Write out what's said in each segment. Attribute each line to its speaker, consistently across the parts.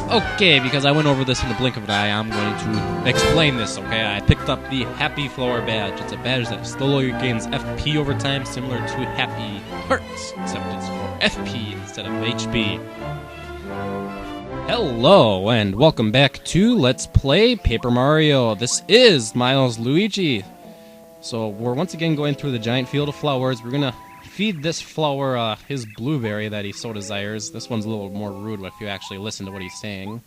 Speaker 1: Okay, because I went over this in the blink of an eye, I'm going to explain this, okay? I picked up the Happy Flower badge. It's a badge that slowly gains FP over time, similar to Happy Hearts, except it's for FP instead of HP. Hello, and welcome back to Let's Play Paper Mario. This is Miles Luigi. So, we're once again going through the giant field of flowers. We're gonna feed this flower his blueberry that he so desires. This one's a little more rude if you actually listen to what he's saying.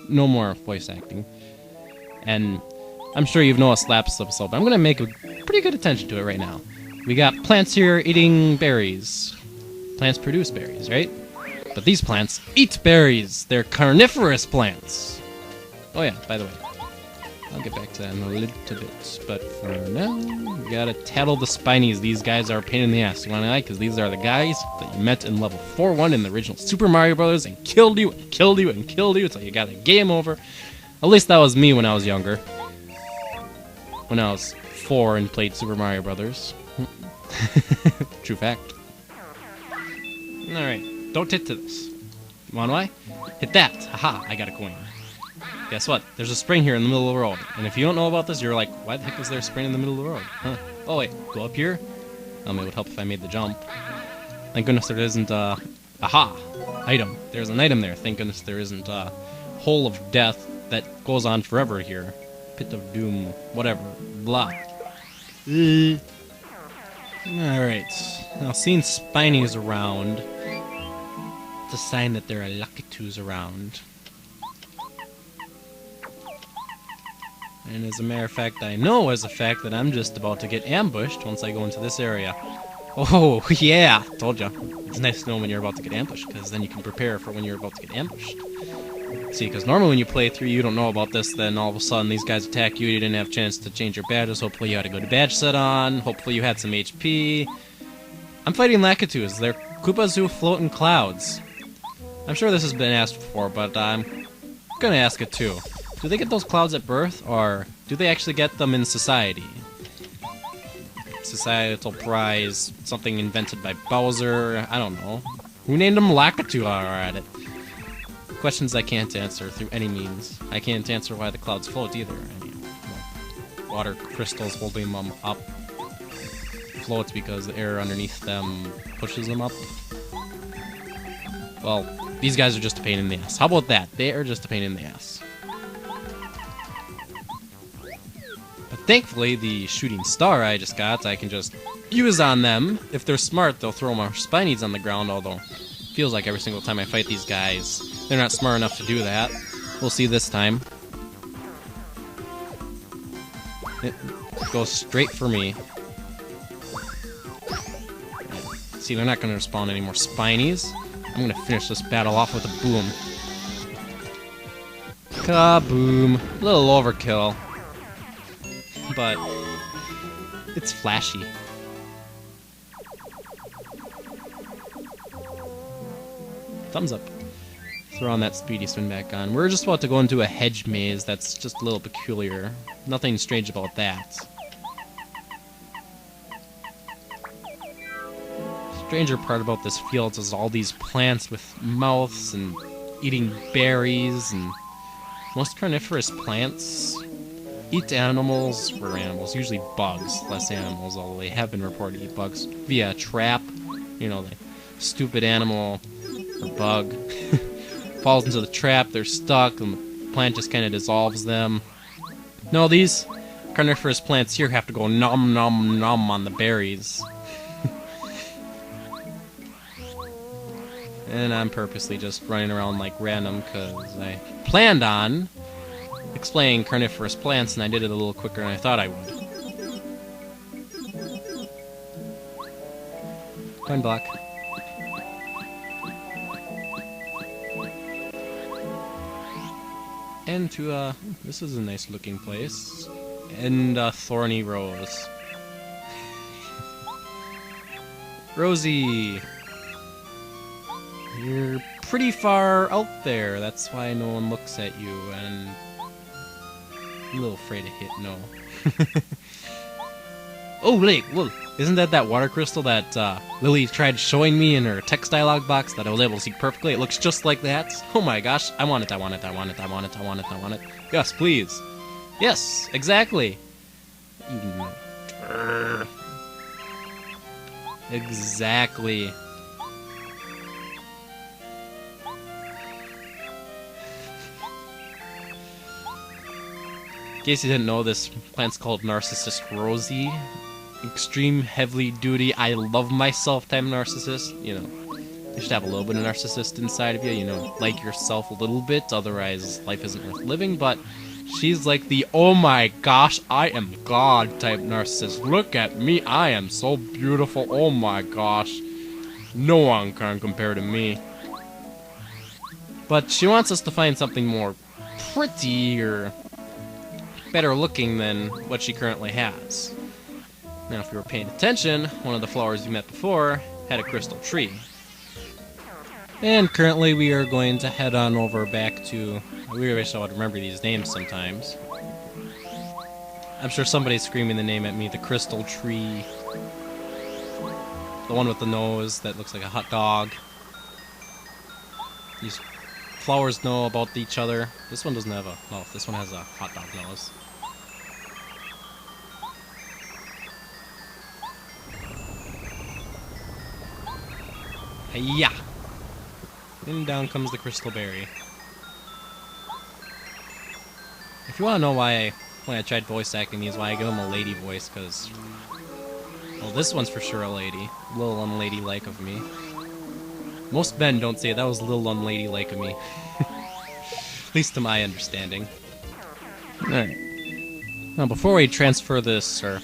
Speaker 1: No more voice acting. And I'm sure you've noticed last episode, but I'm going to make a pretty good attention to it right now. We got plants here eating berries. Plants produce berries, right? But these plants eat berries. They're carnivorous plants. Oh yeah, by the way, I'll get back to that in a little bit. But for now, we gotta tattle the Spineys. These guys are a pain in the ass. You wanna know? Because these are the guys that you met in level 4-1 in the original Super Mario Brothers and killed you and killed you and killed you until you got a game over. At least that was me when I was younger. When I was 4 and played Super Mario Brothers. True fact. Alright, don't hit to this. You wanna know why? Hit that. Haha, I got a coin. Guess what? There's a spring here in the middle of the road. And if you don't know about this, you're like, why the heck is there a spring in the middle of the road? Huh? Oh wait, go up here? It would help if I made the jump. Thank goodness there isn't a... aha! Item. There's an item there. Thank goodness there isn't a hole of death that goes on forever here. Pit of doom. Whatever. Blah. Alright. Now, seeing Spineys around, it's a sign that there are Lakitus around. And as a matter of fact, I know as a fact that I'm just about to get ambushed once I go into this area. Oh, yeah! Told ya. It's nice to know when you're about to get ambushed, because then you can prepare for when you're about to get ambushed. See, because normally when you play through, you don't know about this, then all of a sudden these guys attack you, you didn't have a chance to change your badges, hopefully you had a good badge set on, hopefully you had some HP. I'm fighting Lakitus. They're Koopas who float in clouds. I'm sure this has been asked before, but I'm gonna ask it too. Do they get those clouds at birth, or do they actually get them in society? Societal prize, something invented by Bowser, I don't know. Who named them Lakitu while we're at it? Questions I can't answer through any means. I can't answer why the clouds float either. I mean, well, water crystals holding them up floats because the air underneath them pushes them up. Well, these guys are just a pain in the ass. How about that? They are just a pain in the ass. Thankfully, the shooting star I just got, I can just use on them. If they're smart, they'll throw more Spineys on the ground, although it feels like every single time I fight these guys, they're not smart enough to do that. We'll see this time. It goes straight for me. See, they're not going to spawn any more Spineys. I'm going to finish this battle off with a boom. Kaboom. A little overkill. But it's flashy. Thumbs up. Throw on that speedy spin back on. We're just about to go into a hedge maze that's just a little peculiar. Nothing strange about that. Stranger part about this field is all these plants with mouths and eating berries, and most carnivorous plants eat animals, or animals, usually bugs, less animals, although they have been reported to eat bugs via a trap. You know, the stupid animal or bug falls into the trap, they're stuck, and the plant just kind of dissolves them. No, these carnivorous plants here have to go nom nom nom on the berries. And I'm purposely just running around like random because I planned on explaining carnivorous plants, and I did it a little quicker than I thought I would. Coin block. And to, this is a nice looking place. And a thorny rose. Rosie! You're pretty far out there, that's why no one looks at you, and I'm a little afraid to hit no. Oh, wait, well, isn't that water crystal that Lily tried showing me in her text dialogue box that I was able to see perfectly? It looks just like that. Oh my gosh, I want it, I want it, I want it, I want it, I want it, I want it. Yes, please. Yes, exactly. Exactly. In case you didn't know, this plant's called Narcissist Rosie. Extreme, heavily duty, I love myself type narcissist. You know, you should have a little bit of narcissist inside of you, you know, like yourself a little bit, otherwise life isn't worth living. But she's like the, oh my gosh, I am God type narcissist. Look at me, I am so beautiful, oh my gosh. No one can compare to me. But she wants us to find something more pretty or better looking than what she currently has. Now, if you were paying attention, one of the flowers you met before had a crystal tree. And currently we are going to head on over back to... We wish I would remember these names sometimes. I'm sure somebody's screaming the name at me. The crystal tree. The one with the nose that looks like a hot dog. These flowers know about each other. This one doesn't have a... No, this one has a hot dog nose. Yeah. And down comes the crystal berry. If you want to know why when I tried voice acting these, why I give them a lady voice, because... Well, this one's for sure a lady. A little unladylike of me. Most men don't say that was a little unladylike of me. At least to my understanding. Alright. Now, before we transfer this, or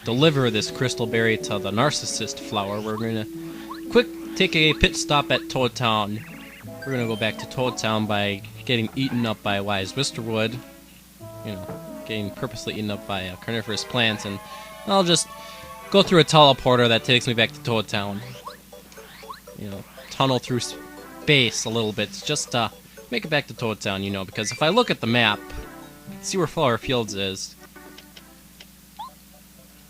Speaker 1: deliver this crystal berry to the narcissist flower, we're going to take a pit stop at Toad Town. We're going to go back to Toad Town by getting eaten up by Wise Wisterwood. You know, getting purposely eaten up by carnivorous plants, and I'll just go through a teleporter that takes me back to Toad Town. You know, tunnel through space a little bit, just make it back to Toad Town, you know, because if I look at the map, see where Flower Fields is,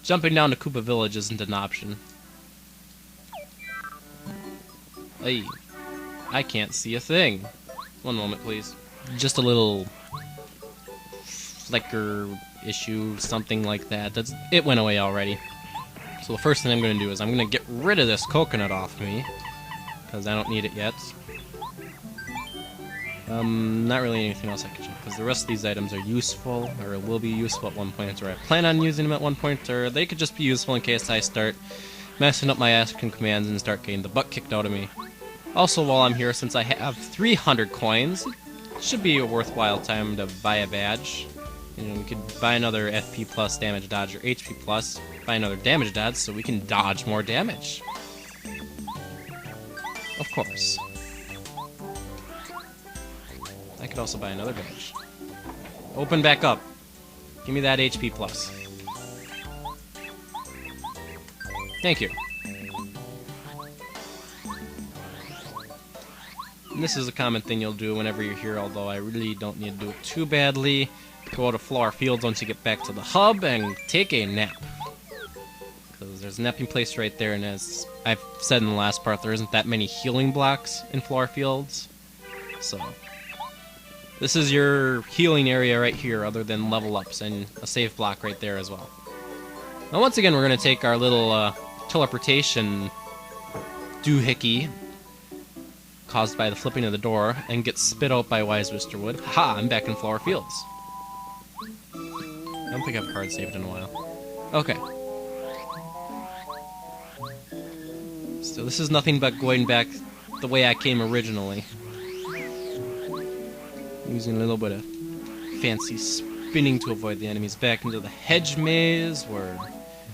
Speaker 1: jumping down to Koopa Village isn't an option. Hey, I can't see a thing. One moment, please. Just a little flicker issue, something like that. It went away already. So the first thing I'm going to do is I'm going to get rid of this coconut off me, because I don't need it yet. Not really anything else I can check, because the rest of these items are useful, or will be useful at one point, or I plan on using them at one point, or they could just be useful in case I start messing up my asking commands and start getting the butt kicked out of me. Also, while I'm here, since I have 300 coins, it should be a worthwhile time to buy a badge. You know, we could buy another FP plus damage dodge or HP plus, buy another damage dodge so we can dodge more damage. Of course. I could also buy another badge. Open back up. Give me that HP plus. Thank you. And this is a common thing you'll do whenever you're here, although I really don't need to do it too badly. Go to Flower Fields once you get back to the hub and take a nap. Because there's a napping place right there, and as I've said in the last part, there isn't that many healing blocks in Flower Fields. So, this is your healing area right here, other than level ups, and a save block right there as well. Now once again, we're going to take our little teleportation doohickey caused by the flipping of the door and get spit out by Wise Wisterwood. Ha! I'm back in Flower Fields. I don't think I've hard saved in a while. Okay. So this is nothing but going back the way I came originally. Using a little bit of fancy spinning to avoid the enemies. Back into the Hedge Maze, where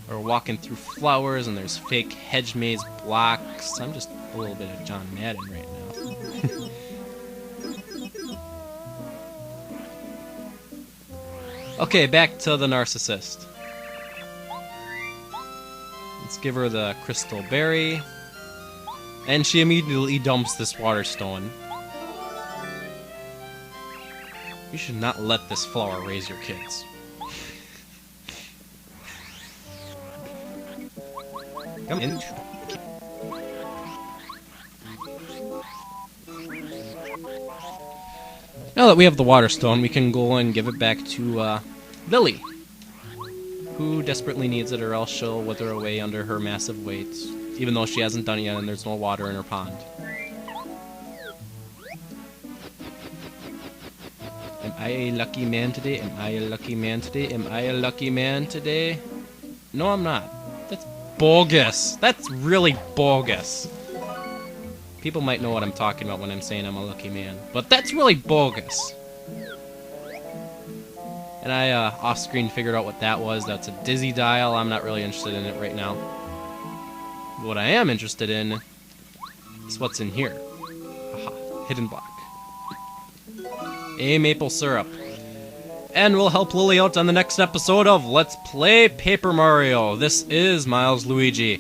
Speaker 1: we're walking through flowers and there's fake Hedge Maze blocks. I'm just a little bit of John Madden right now. Okay, back to the narcissist. Let's give her the crystal berry. And she immediately dumps this water stone. You should not let this flower raise your kids. Come in. Now that we have the water stone, we can go and give it back to Lily, who desperately needs it, or else she'll wither away under her massive weight, even though she hasn't done it yet and there's no water in her pond. Am I a lucky man today? Am I a lucky man today? Am I a lucky man today? No, I'm not. That's bogus. That's really bogus. People might know what I'm talking about when I'm saying I'm a lucky man, but that's really bogus. And I off-screen figured out what that was. That's a dizzy dial. I'm not really interested in it right now. But what I am interested in is what's in here. Aha, hidden block. A maple syrup. And we'll help Lily out on the next episode of Let's Play Paper Mario. This is Miles Luigi.